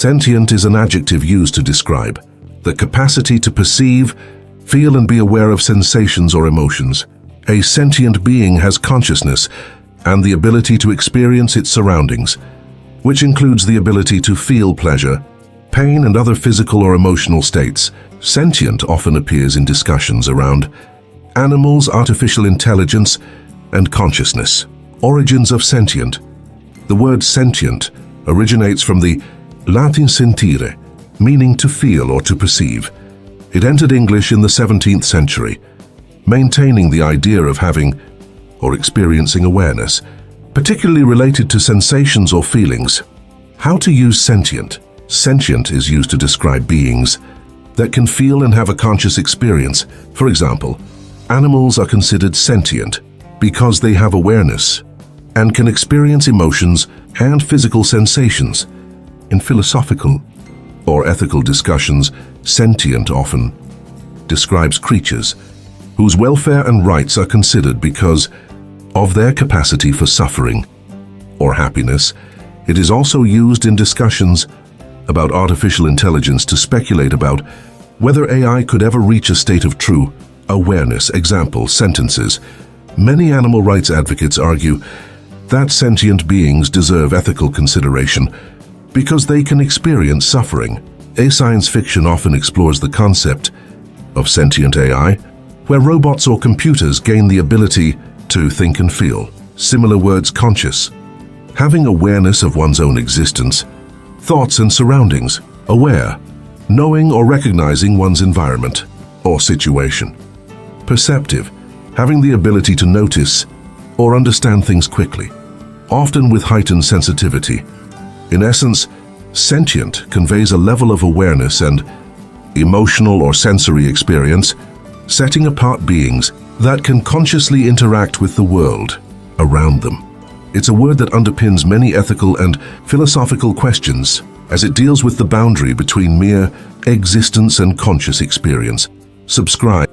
Sentient is an adjective used to describe the capacity to perceive, feel and be aware of sensations or emotions. A sentient being has consciousness and the ability to experience its surroundings, which includes the ability to feel pleasure, pain and other physical or emotional states. Sentient often appears in discussions around animals, artificial intelligence, and consciousness. Origins of sentient. The word sentient originates from the Latin sentire, meaning to feel or to perceive. It entered English in the 17th century, maintaining the idea of having or experiencing awareness, particularly related to sensations or feelings. How to use sentient. Sentient is used to describe beings that can feel and have a conscious experience. For example, animals are considered sentient because they have awareness and can experience emotions and physical sensations. In philosophical or ethical discussions, sentient often describes creatures whose welfare and rights are considered because of their capacity for suffering or happiness. It is also used in discussions about artificial intelligence to speculate about whether AI could ever reach a state of true awareness. Example, sentences. Many animal rights advocates argue that sentient beings deserve ethical consideration because they can experience suffering. Science fiction often explores the concept of sentient AI, where robots or computers gain the ability to think and feel. Similar words, conscious. Having awareness of one's own existence, thoughts and surroundings. Aware. Knowing or recognizing one's environment or situation. Perceptive. Having the ability to notice or understand things quickly, often with heightened sensitivity. In essence, sentient conveys a level of awareness and emotional or sensory experience, setting apart beings that can consciously interact with the world around them. It's a word that underpins many ethical and philosophical questions as it deals with the boundary between mere existence and conscious experience. Subscribe.